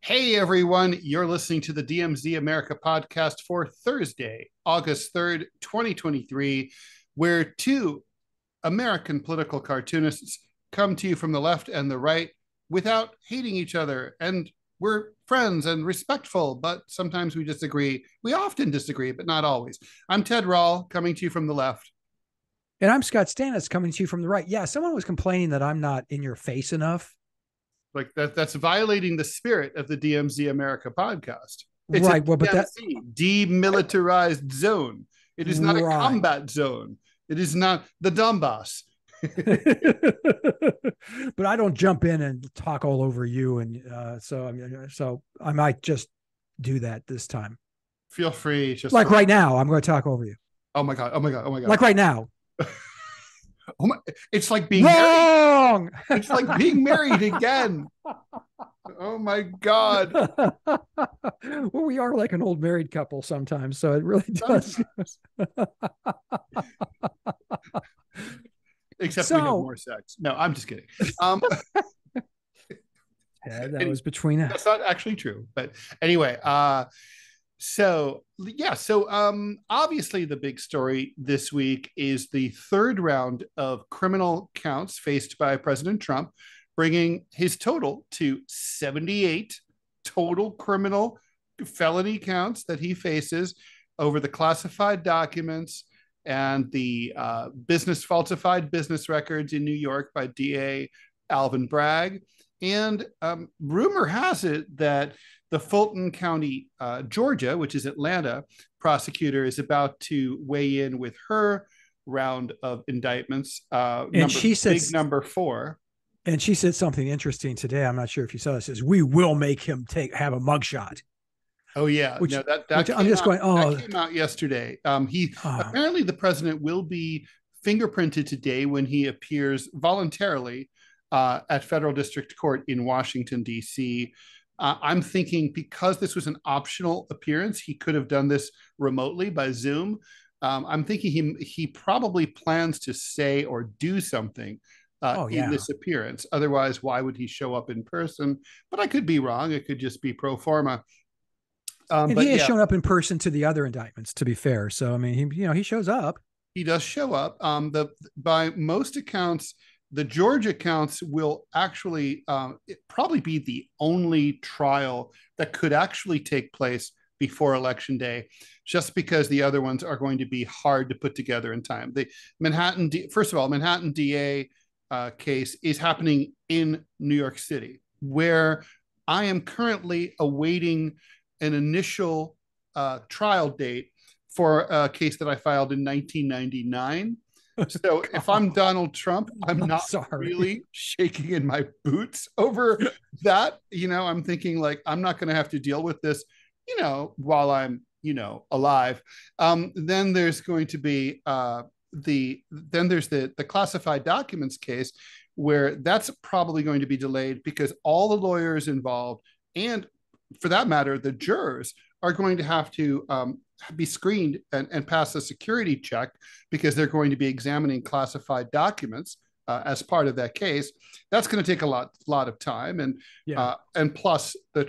Hey everyone, you're listening to the DMZ America Podcast for Thursday, August 3rd, 2023, where two American political cartoonists come to you from the left and the right without hating each other. And we're friends and respectful, but sometimes we disagree. We often disagree, but not always. I'm Ted Rall, coming to you from the left. And I'm Scott Stantis, coming to you from the right. Yeah, someone was complaining that I'm not in your face enough. Like that's violating the spirit of the DMZ America podcast. It's right. a Well, but DMZ, demilitarized zone. It is not a combat zone. It is not the Donbass. But I don't jump in and talk all over you, and so I might just do that this time. Feel free. Just like right now, I'm going to talk over you. Oh my god! Oh my god! Oh my god! Like right now. Oh my, it's like being wrong. Married. It's like being married again. Oh my god. Well, we are like an old married couple sometimes, so it really does. Except we have more sex. No, I'm just kidding. Yeah, that was between us. That's not actually true. But anyway, obviously the big story this week is the third round of criminal counts faced by President Trump, bringing his total to 78 total criminal felony counts that he faces over the classified documents and the falsified business records in New York by DA Alvin Bragg. And rumor has it that the Fulton County, Georgia, which is Atlanta, prosecutor is about to weigh in with her round of indictments. And she said, number 4. And she said something interesting today. I'm not sure if you saw this. Is we will make him have a mugshot. Oh yeah, which I'm just going. Oh, that came out yesterday. Apparently the president will be fingerprinted today when he appears voluntarily at federal district court in Washington, D.C. I'm thinking because this was an optional appearance, he could have done this remotely by Zoom. I'm thinking he probably plans to say or do something in this appearance. Otherwise, why would he show up in person? But I could be wrong. It could just be pro forma. And he has shown up in person to the other indictments, to be fair. So, I mean, he shows up. He does show up. By most accounts, the Georgia counts will actually probably be the only trial that could actually take place before Election Day, just because the other ones are going to be hard to put together in time. The Manhattan DA case is happening in New York City, where I am currently awaiting an initial trial date for a case that I filed in 1999. So if I'm Donald Trump, I'm not really shaking in my boots over that. I'm thinking like, I'm not going to have to deal with this, while I'm, alive. Then there's going to be the classified documents case, where that's probably going to be delayed because all the lawyers involved, and for that matter, the jurors, are going to have to be screened and pass a security check because they're going to be examining classified documents as part of that case. That's going to take a lot of time, and plus the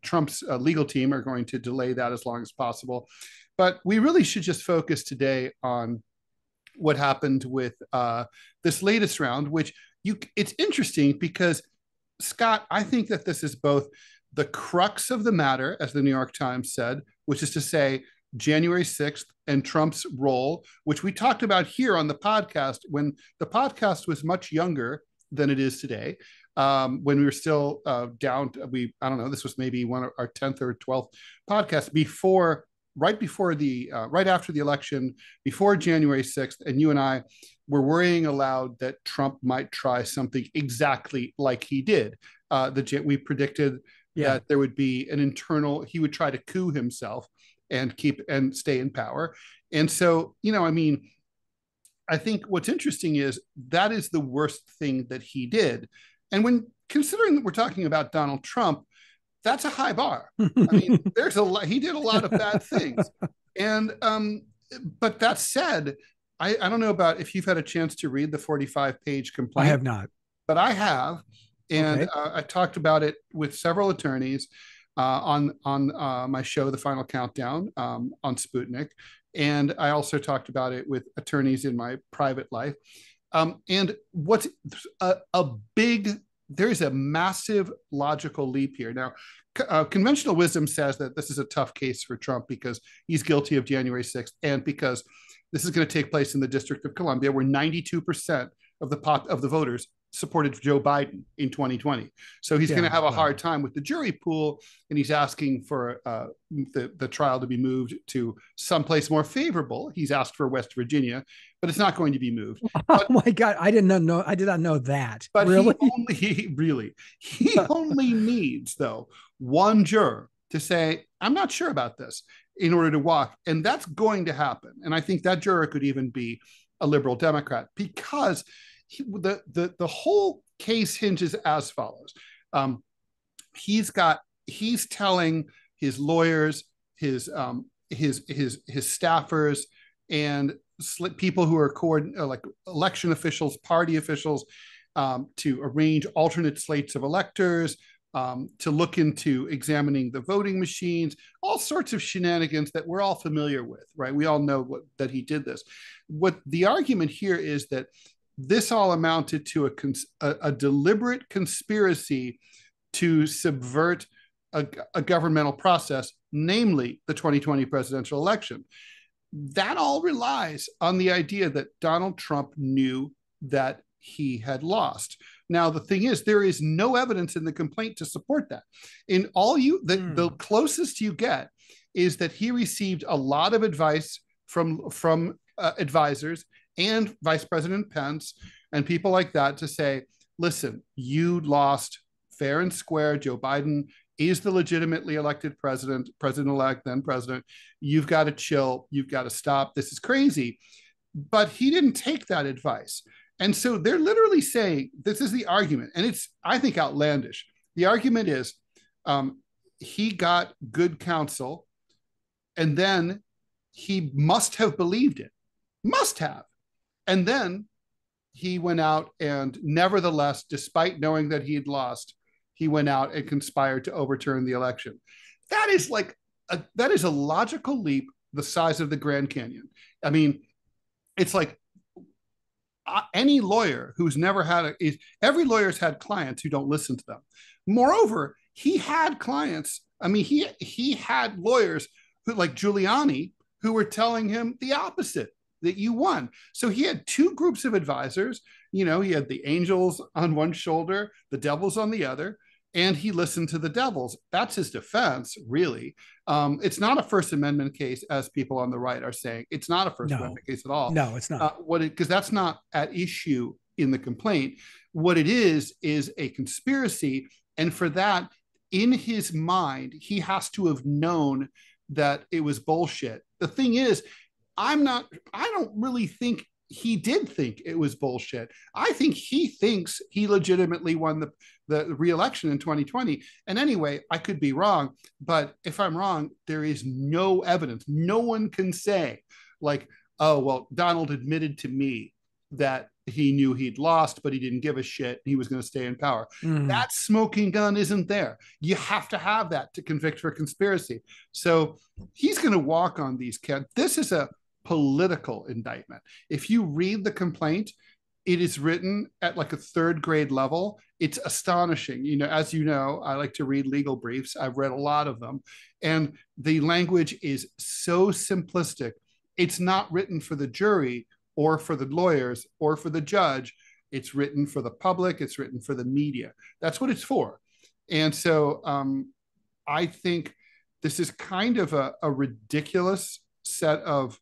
Trump's legal team are going to delay that as long as possible. But we really should just focus today on what happened with this latest round, which it's interesting because, Scott, I think that this is both the crux of the matter, as the New York Times said, which is to say January 6th and Trump's role, which we talked about here on the podcast when the podcast was much younger than it is today, when we were still this was maybe one of our 10th or 12th podcast right after the election, before January 6th, and you and I were worrying aloud that Trump might try something exactly like he did. We predicted that there would be he would try to coup himself and stay in power. And so, I think what's interesting is that is the worst thing that he did. And when considering that we're talking about Donald Trump, that's a high bar. I mean, he did a lot of bad things. And, but that said, I don't know about if you've had a chance to read the 45-page complaint. I have not. But I have. And Okay. I talked about it with several attorneys on my show, The Final Countdown, on Sputnik. And I also talked about it with attorneys in my private life. And what's a big, there's a massive logical leap here. Now, conventional wisdom says that this is a tough case for Trump because he's guilty of January 6th and because this is going to take place in the District of Columbia, where 92% of the voters supported Joe Biden in 2020. So he's going to have a hard time with the jury pool, and he's asking for the trial to be moved to someplace more favorable. He's asked for West Virginia, but it's not going to be moved. Oh my God, I did not know that. But really? he only needs, though, one juror to say, I'm not sure about this, in order to walk. And that's going to happen. And I think that juror could even be a liberal Democrat, because the whole case hinges as follows. He's telling his lawyers, his staffers, and people who are like election officials, party officials, to arrange alternate slates of electors, to look into examining the voting machines, all sorts of shenanigans that we're all familiar with, right? We all know that he did this. What the argument here is that this all amounted to a deliberate conspiracy to subvert a governmental process, namely the 2020 presidential election. That all relies on the idea that Donald Trump knew that he had lost. Now, the thing is, there is no evidence in the complaint to support that. The closest you get is that he received a lot of advice from advisors and Vice President Pence and people like that to say, listen, you lost fair and square. Joe Biden is the legitimately elected president-elect, then president. You've got to chill. You've got to stop. This is crazy. But he didn't take that advice. And so they're literally saying, this is the argument, and it's, I think, outlandish. The argument is he got good counsel, and then he must have believed it. Must have. And then he went out and nevertheless, despite knowing that he had lost, he went out and conspired to overturn the election. That is a logical leap the size of the Grand Canyon. I mean, it's like any lawyer who's never had every lawyer's had clients who don't listen to them. Moreover, he had clients. I mean, he had lawyers who, like Giuliani, who were telling him the opposite, that you won. So he had two groups of advisors. You know, he had the angels on one shoulder, the devils on the other, and he listened to the devils. That's his defense, really. It's not a First Amendment case, as people on the right are saying. It's not a First Amendment case at all. No, it's not. Because that's not at issue in the complaint. What it is a conspiracy. And for that, in his mind, he has to have known that it was bullshit. The thing is, I don't really think he did think it was bullshit. I think he thinks he legitimately won the re-election in 2020. And anyway, I could be wrong, but if I'm wrong, there is no evidence. No one can say, like, oh, well, Donald admitted to me that he knew he'd lost, but he didn't give a shit. He was going to stay in power. That smoking gun isn't there. You have to have that to convict for conspiracy. So he's going to walk on these. This is a political indictment. If you read the complaint, it is written at like a third grade level. It's astonishing. You know, as you know, I like to read legal briefs. I've read a lot of them. And the language is so simplistic. It's not written for the jury or for the lawyers or for the judge. It's written for the public. It's written for the media. That's what it's for. And so I think this is kind of a ridiculous set of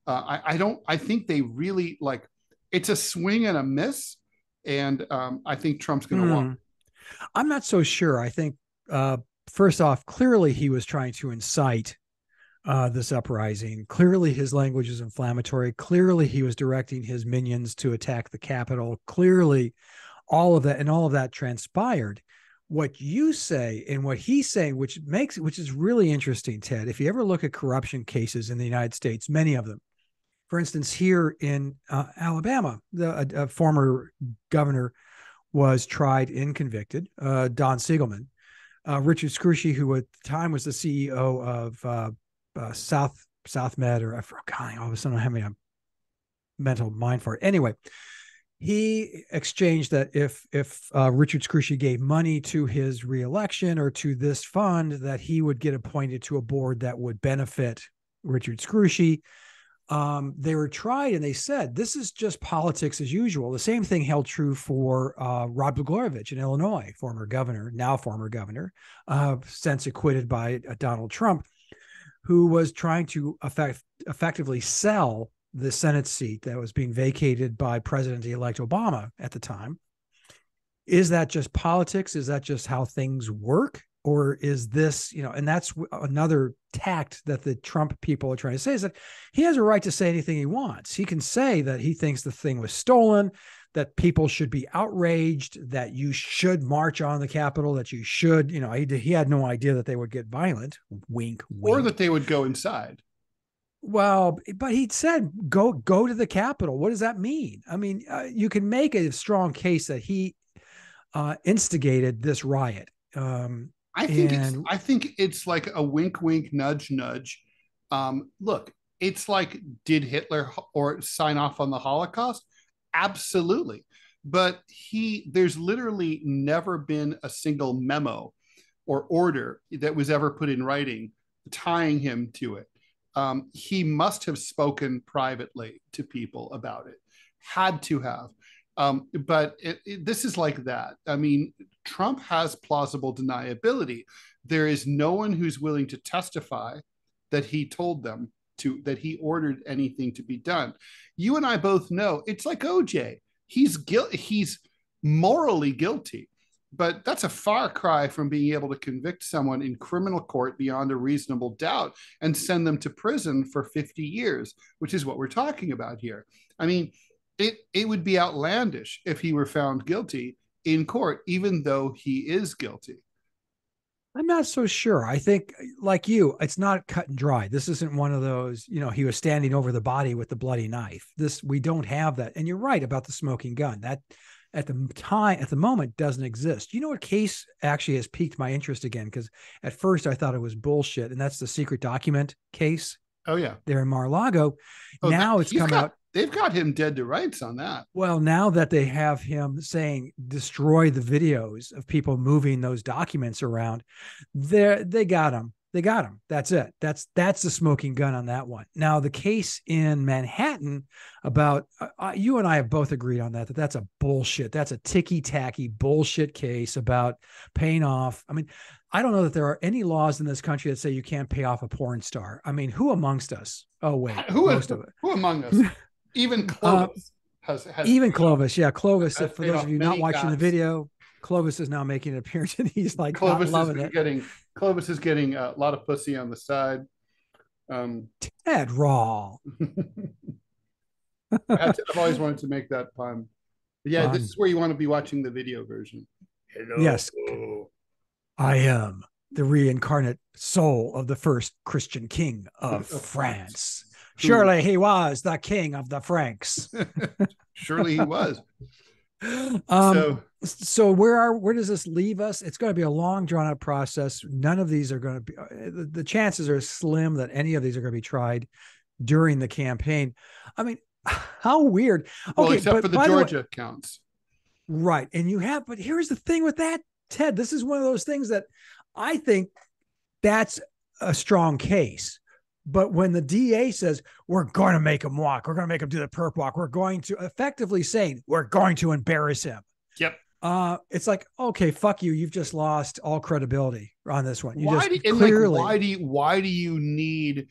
I think they really, like, it's a swing and a miss. And I think Trump's going to walk. I'm not so sure. I think, first off, clearly he was trying to incite this uprising. Clearly his language is inflammatory. Clearly he was directing his minions to attack the Capitol. Clearly all of that transpired. What you say and what he's saying, which is really interesting, Ted, if you ever look at corruption cases in the United States, many of them, for instance, here in Alabama, a former governor was tried and convicted. Don Siegelman, Richard Scrushy, who at the time was the CEO of South Med, or I forgot, all of a sudden I'm having a mental mind for it. Anyway, he exchanged that if Richard Scrushy gave money to his reelection or to this fund, that he would get appointed to a board that would benefit Richard Scrushy. They were tried and they said, this is just politics as usual. The same thing held true for Rod Blagojevich in Illinois, now former governor, since acquitted by Donald Trump, who was trying to effectively sell the Senate seat that was being vacated by President-elect Obama at the time. Is that just politics? Is that just how things work? Or is this, and that's another tact that the Trump people are trying to say, is that he has a right to say anything he wants. He can say that he thinks the thing was stolen, that people should be outraged, that you should march on the Capitol, that you should, he had no idea that they would get violent, wink, wink. Or that they would go inside. Well, but he said, go to the Capitol. What does that mean? I mean, you can make a strong case that he instigated this riot. I think it's like a wink, wink, nudge, nudge. Look, it's like, did Hitler or sign off on the Holocaust? Absolutely. But there's literally never been a single memo or order that was ever put in writing tying him to it. He must have spoken privately to people about it, had to have. But this is like that. I mean, Trump has plausible deniability. There is no one who's willing to testify that he told them that he ordered anything to be done. You and I both know it's like OJ. He's morally guilty, but that's a far cry from being able to convict someone in criminal court beyond a reasonable doubt and send them to prison for 50 years, which is what we're talking about here. I mean, it would be outlandish if he were found guilty in court, even though he is guilty. I'm not so sure. I think, like you, it's not cut and dry. This isn't one of those, he was standing over the body with the bloody knife. We don't have that. And you're right about the smoking gun. That at the moment doesn't exist. What case actually has piqued my interest again? Because at first I thought it was bullshit, and that's the secret document case. Oh yeah. There in Mar-a-Lago. Now it's come out. They've got him dead to rights on that. Well, now that they have him saying destroy the videos of people moving those documents around, they got him. They got him. That's it. That's the smoking gun on that one. Now, the case in Manhattan about you and I have both agreed on that's a bullshit. That's a ticky-tacky bullshit case about paying off. I mean, I don't know that there are any laws in this country that say you can't pay off a porn star. I mean, who amongst us? Oh, wait. Who among us? Even Clovis has even Clovis. Yeah, Clovis. For those of you not watching the video, Clovis is now making an appearance, and he's like loving it. Clovis is getting a lot of pussy on the side. Ted Rall. I've always wanted to make that pun. But yeah, this is where you want to be watching the video version. Hello. Yes. I am the reincarnate soul of the first Christian king of France. Surely he was the king of the Franks. Surely he was. So where does this leave us? It's going to be a long, drawn out process. None of these are going to be, the chances are slim that any of these are going to be tried during the campaign. I mean, how weird. Well, except for the Georgia counts. Right. But here's the thing with that, Ted, this is one of those things that I think that's a strong case. But when the DA says, we're going to make him walk, we're going to make him do the perp walk, we're going to effectively saying, we're going to embarrass him. Yep. It's like, okay, fuck you. You've just lost all credibility on this one. Why do you need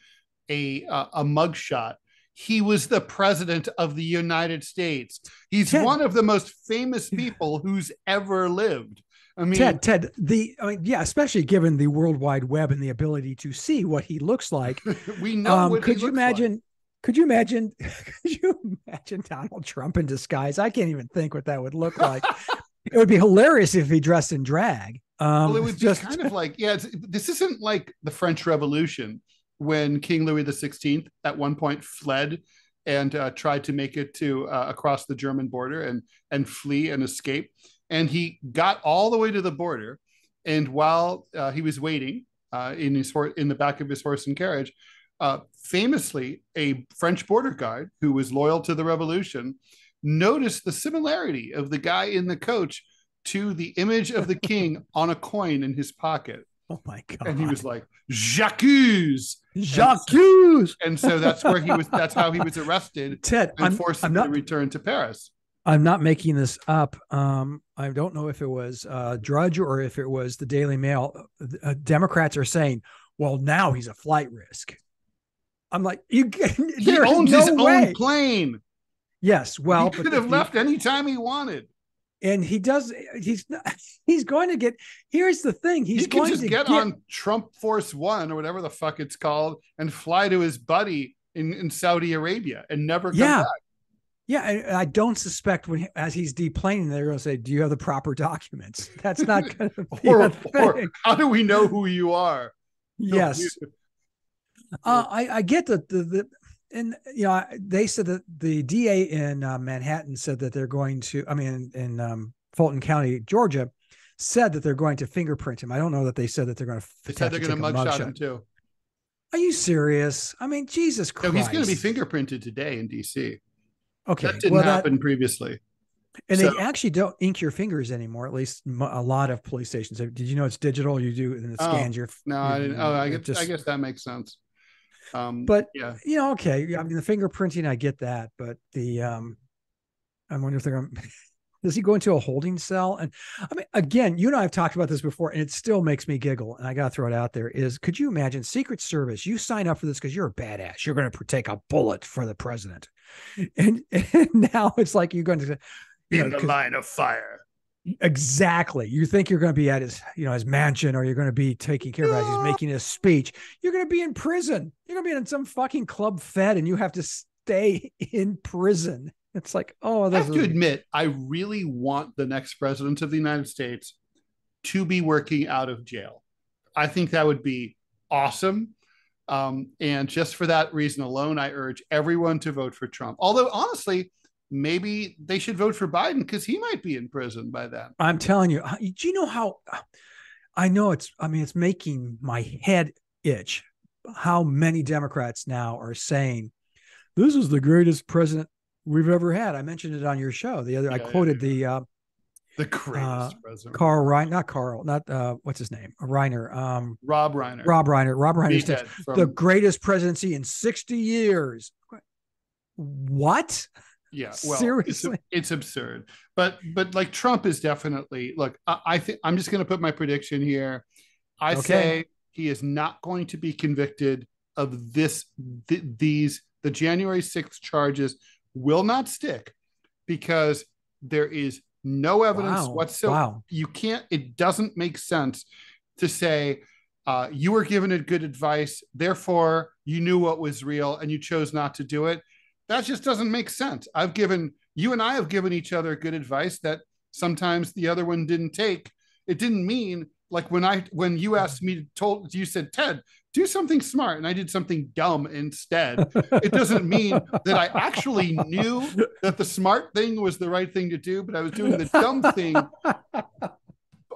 a mugshot? He was the president of the United States. He's one of the most famous people who's ever lived. I mean, Ted, especially given the World Wide Web and the ability to see what he looks like. We know what could you imagine Donald Trump in disguise? I can't even think what that would look like. It would be hilarious if he dressed in drag. Well, it would just kind of like, this isn't like the French Revolution when King Louis XVI at one point fled and tried to make it to across the German border and flee and escape. and he got all the way to the border. And while he was waiting in the back of his horse and carriage, famously, a French border guard who was loyal to the revolution noticed the similarity of the guy in the coach to the image of the king on a coin in his pocket. Oh my God. And he was like, J'accuse. And so that's where he was, that's how he was arrested. Ted, and forced to return to Paris. I'm not making this up. I don't know if it was Drudge or if it was the Daily Mail. Democrats are saying, well, now he's a flight risk. I'm like, he owns his own plane. Yes. Well, he could have left anytime he wanted. And he does. He's going to get. Here's the thing. He's going to get on Trump Force One or whatever the fuck it's called and fly to his buddy in Saudi Arabia and never come back. Yeah, I don't suspect as he's deplaning, they're going to say, "Do you have the proper documents?" That's not going to be a thing. Or how do we know who you are? Yes, I get the and they said that the DA in Manhattan said that they're going to. I mean, in Fulton County, Georgia, said that they're going to fingerprint him. I don't know that they said that they're going to. They said they're going to mugshot him too. Are you serious? I mean, Jesus Christ! No, he's going to be fingerprinted today in DC. Okay, that didn't happen previously. And they actually don't ink your fingers anymore. At least a lot of police stations. Did you know it's digital? You do and it scans your. No, I didn't. Oh, I guess that makes sense. But yeah, okay. I mean, the fingerprinting, I get that, but the I wonder if they're going. Does he go into a holding cell? And I mean, again, you and I have talked about this before, and it still makes me giggle. And I got to throw it out there: could you imagine Secret Service? You sign up for this because you're a badass. You're going to take a bullet for the president, and now it's like you're going to in the line of fire. Exactly. You think you're going to be at his, his mansion, or you're going to be taking care of as he's making his speech. You're going to be in prison. You're going to be in some fucking Club Fed, and you have to stay in prison. It's like, I have to admit, I really want the next president of the United States to be working out of jail. I think that would be awesome. And just for that reason alone, I urge everyone to vote for Trump. Although, honestly, maybe they should vote for Biden because he might be in prison by then. I'm telling you, do you know how I know it's making my head itch how many Democrats now are saying this is the greatest president we've ever had. I mentioned it on your show the other. I quoted the greatest president, Carl Reiner, not Carl, not what's his name, Reiner, Rob Reiner. Rob Reiner said the greatest presidency in 60 years. What? Yeah, well, seriously, it's absurd. But like Trump is definitely look. I think I'm just going to put my prediction here. I say he is not going to be convicted of the January 6th charges will not stick because there is no evidence whatsoever. Wow. You can't. It doesn't make sense to say you were given a good advice, therefore you knew what was real and you chose not to do it. That just doesn't make sense. You and I have given each other good advice that sometimes the other one didn't take. It didn't mean like when you asked me you said, Ted, do something smart. And I did something dumb instead. It doesn't mean that I actually knew that the smart thing was the right thing to do, but I was doing the dumb thing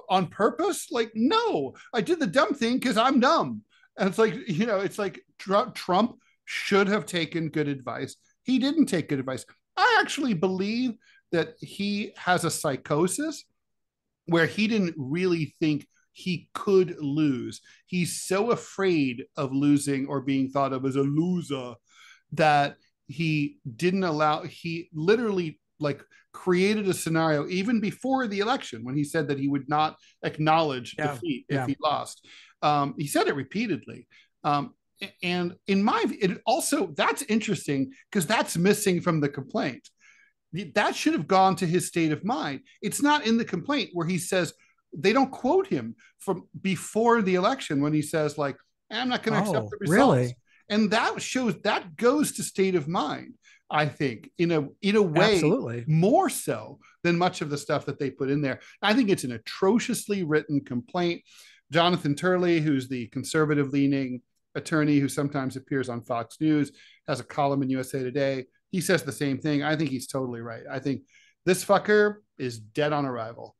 on purpose. Like, no, I did the dumb thing because I'm dumb. And it's like, Trump should have taken good advice. He didn't take good advice. I actually believe that he has a psychosis where he didn't really think he could lose. He's so afraid of losing or being thought of as a loser that he literally created a scenario even before the election when he said that he would not acknowledge defeat if he lost. He said it repeatedly. And in my view, that's interesting because that's missing from the complaint. That should have gone to his state of mind. It's not in the complaint where he says, they don't quote him from before the election when he says like, I'm not going to accept the results. Really? And that goes to state of mind, I think, in a way, absolutely, more so than much of the stuff that they put in there. I think it's an atrociously written complaint. Jonathan Turley, who's the conservative-leaning attorney who sometimes appears on Fox News, has a column in USA Today. He says the same thing. I think he's totally right. I think this fucker is dead on arrival.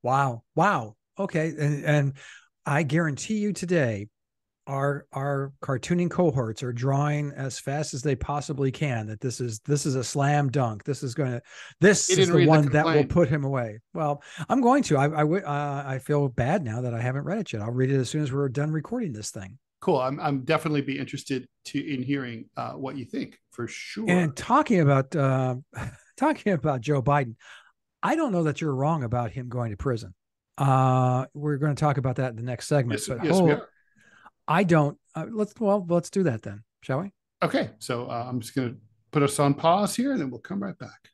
Wow. Wow. Okay. And I guarantee you today, our cartooning cohorts are drawing as fast as they possibly can that this is a slam dunk. This is He the didn't read the one that will complaint. put him away. Well, I'm going to. I feel bad now that I haven't read it yet. I'll read it as soon as we're done recording this thing. Cool. I'm definitely be interested in hearing what you think for sure. And talking about talking about Joe Biden, I don't know that you're wrong about him going to prison. We're going to talk about that in the next segment. Yes, we are. I don't. Let's do that then, shall we? Okay, so I'm just going to put us on pause here, and then we'll come right back.